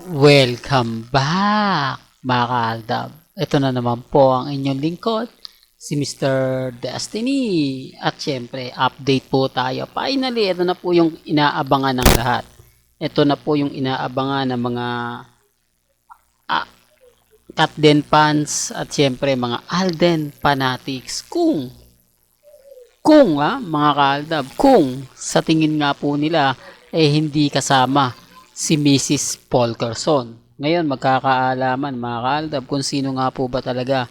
Welcome back, mga kaaldab. Ito na naman po ang inyong lingkod, si Mr. Destiny. At syempre, update po tayo. Finally, ito na po yung inaabangan ng lahat. Ito na po yung inaabangan ng mga ah, Katden fans at syempre mga Alden fanatics. Kung mga kaaldab, kung sa tingin nga po nila hindi kasama si Mrs. Polkerson. Ngayon magkakaalaman mga kaaldab kung sino nga po ba talaga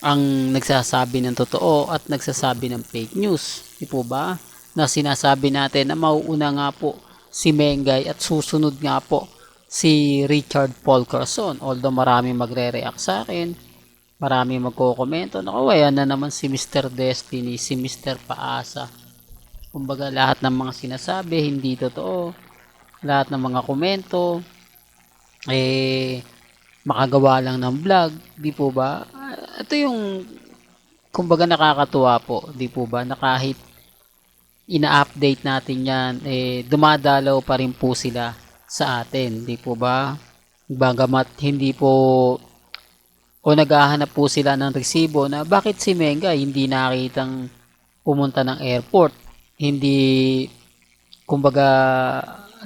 ang nagsasabi ng totoo at nagsasabi ng fake news. Di po ba? Na sinasabi natin na mauuna nga po si Mengay at susunod nga po si Richard Polkerson. Although marami magre-react sa akin, marami magko-komento. Naku, ayan na naman si Mr. Destiny, si Mr. Paasa. Kumbaga lahat ng mga sinasabi hindi totoo. Lahat ng mga komento makagawa lang ng vlog, di po ba? Ito yung kumbaga nakakatuwa po, di po ba? Na kahit ina-update natin yan, dumadalaw pa rin po sila sa atin, di po ba? Bagamat hindi po o naghahanap po sila ng resibo na bakit si Menga hindi nakitang pumunta ng airport, hindi kumbaga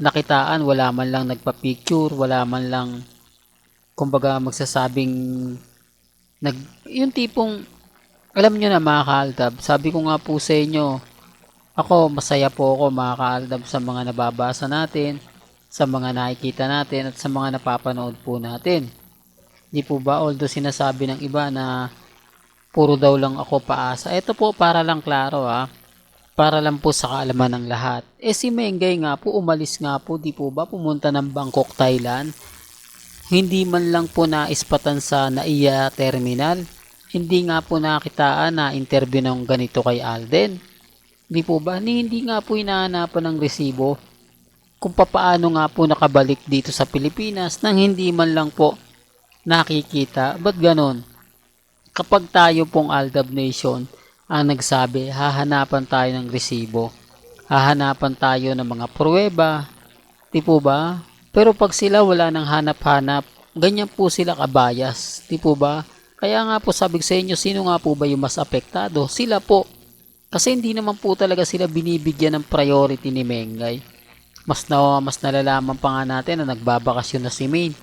nakitaan, wala man lang nagpa-picture, wala man lang kumbaga magsasabing yung tipong alam nyo na mga kaaldab, sabi ko nga po sa inyo, ako masaya po ako mga kaaldab sa mga nababasa natin, sa mga nakikita natin at sa mga napapanood po natin. Di po ba? Although sinasabi ng iba na puro daw lang ako paasa. Ito po para lang klaro para lang po sa kaalaman ng lahat. Si Mengay nga po, umalis nga po, di po ba? Pumunta ng Bangkok, Thailand. Hindi man lang po naispatan sa NAIA Terminal. Hindi nga po nakitaan na interview ng ganito kay Alden. Di po ba? Hindi nga po hinahanapan ng resibo kung papaano nga po nakabalik dito sa Pilipinas nang hindi man lang po nakikita. Ba't ganon? Kapag tayo pong Aldab Nation ang nagsabi, hahanapan tayo ng resibo. Hahanapan tayo ng mga pruweba. Di po ba? Pero pag sila wala nang hanap-hanap, ganyan po sila kabayas. Di po ba? Kaya nga po sabi sa inyo, sino nga po ba yung mas apektado? Sila po. Kasi hindi naman po talaga sila binibigyan ng priority ni Mengay. Mas nalalaman pa nga natin na nagbabakasyon na si Main.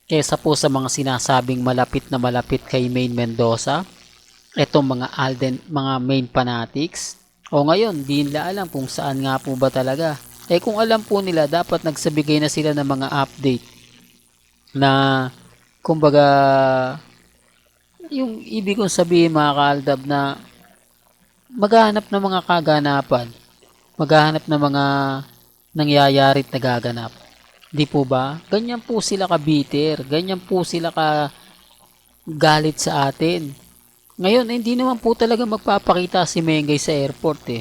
Kesa po sa mga sinasabing malapit na malapit kay Main Mendoza, etong mga Alden, mga Main fanatics, o ngayon, di nila alam kung saan nga po ba talaga. Kung alam po nila, dapat nagsabigay na sila ng mga update na, kumbaga, yung ibig kong sabihin mga kaaldab na maghahanap ng mga kaganapan, maghahanap ng mga nangyayari at nagaganap. Di po ba? Ganyan po sila ka-bitter. Ganyan po sila ka-galit sa atin. Ngayon, hindi naman po talaga magpapakita si Mengay sa airport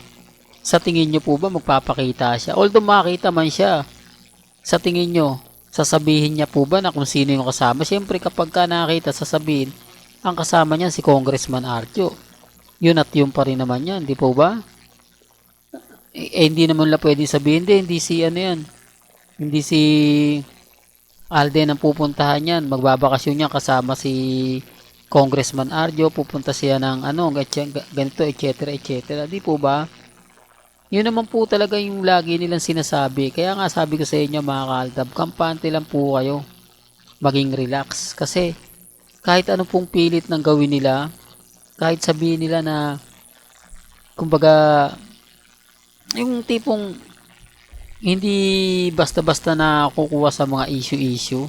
Sa tingin nyo po ba magpapakita siya? Although makita man siya, sa tingin nyo, sasabihin niya po ba na kung sino yung kasama? Siyempre kapag ka nakita, sasabihin, ang kasama niya si Congressman Arjo. Yun at yun pa rin naman yan, di po ba? Hindi naman lang pwede sabihin, hindi si ano yan. Hindi si Alden ang pupuntahan yan. Magbabakasyon niya kasama si Congressman Arjo. Pupunta siya ng ganito, etc. etc. Di po ba? Yun naman po talaga yung lagi nilang sinasabi. Kaya nga sabi ko sa inyo mga kaaldab, kampante lang po kayo. Maging relax. Kasi kahit ano pong pilit ng gawin nila, kahit sabihin nila na kumbaga yung tipong hindi basta-basta na kukuha sa mga issue-issue.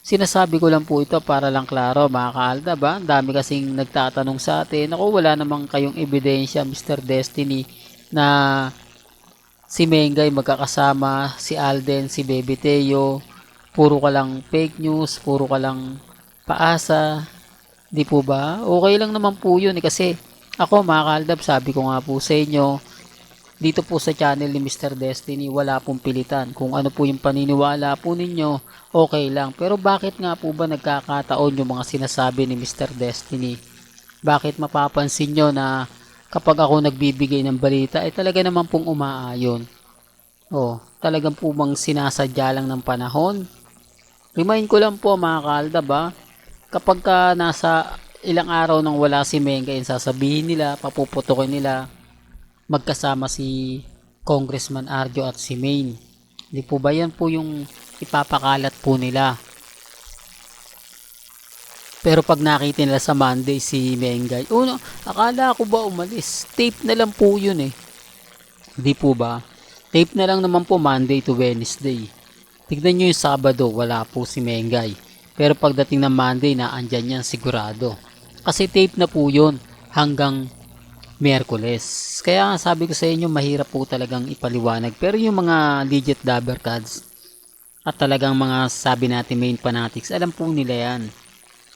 Sinasabi ko lang po ito para lang klaro mga kaaldab Ang dami kasing nagtatanong sa atin. Ako wala namang kayong ebidensya Mr. Destiny na si Mengay magkakasama, si Alden, si Bebe Teo. Puro ka lang fake news, puro ka lang paasa. Di po ba? Okay lang naman po yun kasi ako mga kaaldab sabi ko nga po sa inyo, dito po sa channel ni Mr. Destiny, wala pong pilitan. Kung ano po yung paniniwala po ninyo, okay lang. Pero bakit nga po ba nagkakataon yung mga sinasabi ni Mr. Destiny? Bakit mapapansin nyo na kapag ako nagbibigay ng balita, talaga naman pong umaayon. Talagang po bang sinasadya lang ng panahon? Remind ko lang po mga kaaldab kapag ka nasa ilang araw nang wala si Mengay, sasabihin nila, papuputukin nila, magkasama si Congressman Arjo at si Maine. Di po ba yan po yung ipapakalat po nila? Pero pag nakita nila sa Monday si Mengay, akala ko ba umalis? Tape na lang po yun eh. Di po ba? Tape na lang naman po Monday to Wednesday. Tignan nyo yung Sabado, wala po si Mengay. Pero pagdating ng Monday, naandyan yan sigurado. Kasi tape na po yun hanggang Miyerkules. Kaya sabi ko sa inyo, mahirap po talagang ipaliwanag. Pero yung mga legit dabber cards at talagang mga sabi natin main fanatics, alam po nila yan.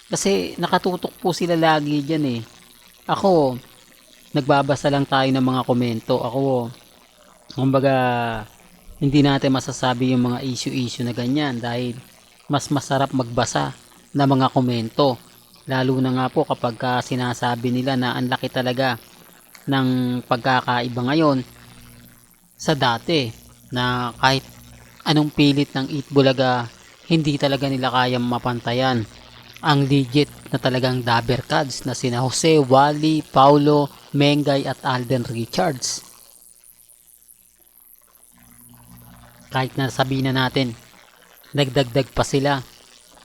Kasi nakatutok po sila lagi dyan eh. Ako, nagbabasa lang tayo ng mga komento. Ako, kumbaga, hindi natin masasabi yung mga issue-issue na ganyan dahil mas masarap magbasa ng mga komento. Lalo na nga po kapag sinasabi nila na ang laki talaga ng pagkakaiba ngayon sa dati na kahit anong pilit ng Itbulaga hindi talaga nila kayang mapantayan ang legit na talagang dabber cards na sina Jose, Wally, Paulo, Mengay at Alden Richards. Kahit na sabihin na natin nagdagdag pa sila,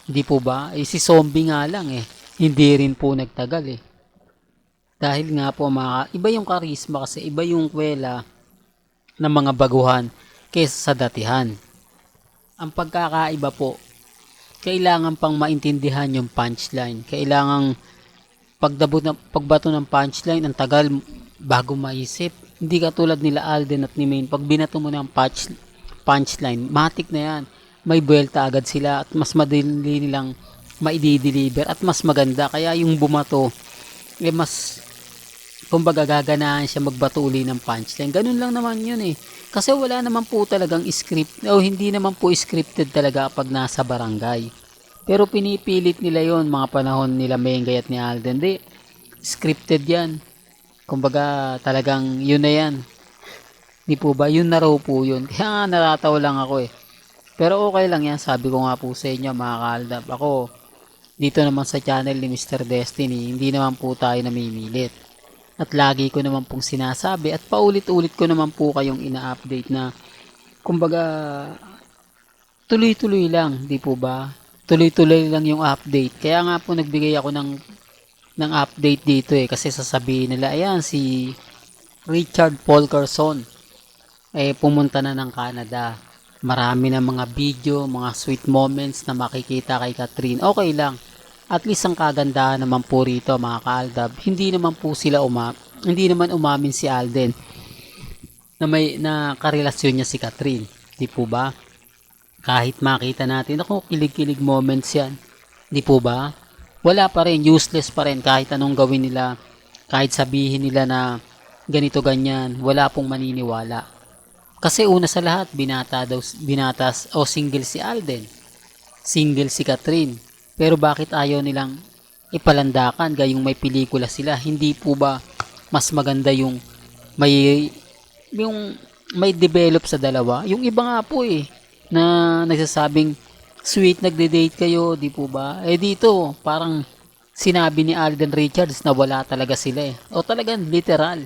hindi po ba? Si Zombie nga lang hindi rin po nagtagal dahil nga po iba yung karisma kasi iba yung kwela ng mga baguhan kaysa sa datihan. Ang pagkakaiba po, kailangan pang maintindihan yung punchline. Kailangang pagbato ng punchline, ang tagal bago maisip. Hindi katulad nila Alden at ni Maine. Pag binato mo ng punchline, matik na yan. May buwelta agad sila at mas madali nilang maidi-deliver at mas maganda. Kaya yung bumato, mas kumbaga gaganahan siya magbato uli ng punchline. Ganun lang naman yun Kasi wala naman po talagang script o hindi naman po scripted talaga pag nasa barangay. Pero pinipilit nila yon mga panahon nila Mengay at ni Alden. Di, scripted yan. Kumbaga talagang yun na yan. Di po ba? Yun na raw po yun. Kaya nga narataw lang ako Pero okay lang yan. Sabi ko nga po sa inyo mga kaaldab. Ako, dito naman sa channel ni Mr. Destiny, hindi naman po tayo namimilit. At lagi ko naman pong sinasabi at paulit-ulit ko naman po kayong ina-update na kumbaga tuloy-tuloy lang, di po ba? Tuloy-tuloy lang yung update. Kaya nga po nagbigay ako ng update dito kasi sasabihin nila, ayan si Richard Paul Carson pumunta na ng Canada. Marami na mga video, mga sweet moments na makikita kay Catherine. Okay lang. At least ang kagandahan naman po rito mga kaaldab, hindi naman po sila hindi naman umamin si Alden na karelasyon niya si Catherine. Di po ba? Kahit makita natin, kilig-kilig moments yan. Di po ba? Wala pa rin, useless pa rin kahit anong gawin nila, kahit sabihin nila na ganito ganyan, wala pong maniniwala. Kasi una sa lahat, binatas o single si Alden. Single si Catherine. Pero bakit ayaw nilang ipalandakan gayong may pelikula sila? Hindi po ba mas maganda yung may develop sa dalawa? Yung iba nga po na nagsasabing sweet nagde-date kayo, di po ba? Dito parang sinabi ni Alden Richards na wala talaga sila O talagang literal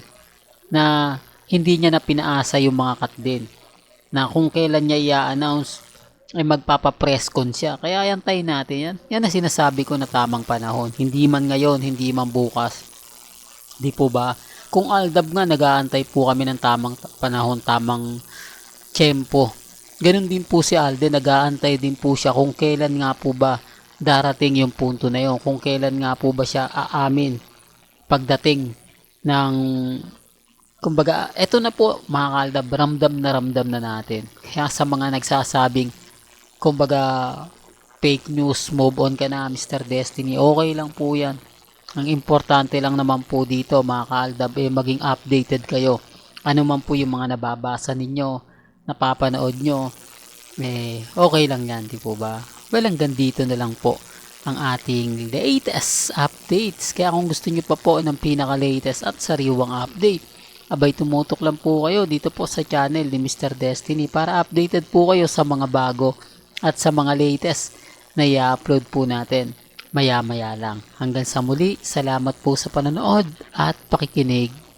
na hindi niya na pinaasa yung mga cut din. Na kung kailan niya i-announce magpapa-press con siya. Kaya yantayin natin yan. Yan ang sinasabi ko na tamang panahon. Hindi man ngayon, hindi man bukas. Di po ba? Kung Aldab nga, nag-aantay po kami ng tamang panahon, tamang tiyempo. Ganun din po si Alden, nag-aantay din po siya kung kailan nga po ba darating yung punto na yun. Kung kailan nga po ba siya aamin pagdating ng kumbaga, eto na po mga kaaldab, ramdam na natin. Kaya sa mga nagsasabing kumbaga fake news, move on ka na Mr. Destiny, okay lang po yan. Ang importante lang naman po dito mga kaaldab maging updated kayo. Ano man po yung mga nababasa ninyo, napapanood nyo, okay lang yan, di po ba? Well, hanggang dito na lang po ang ating latest updates. Kaya kung gusto nyo pa po ng pinaka-latest at sariwang update abay tumutok lang po kayo dito po sa channel ni Mr. Destiny para updated po kayo sa mga bago at sa mga latest na i-upload po natin maya maya lang. Hanggang sa muli, salamat po sa panonood at pakikinig.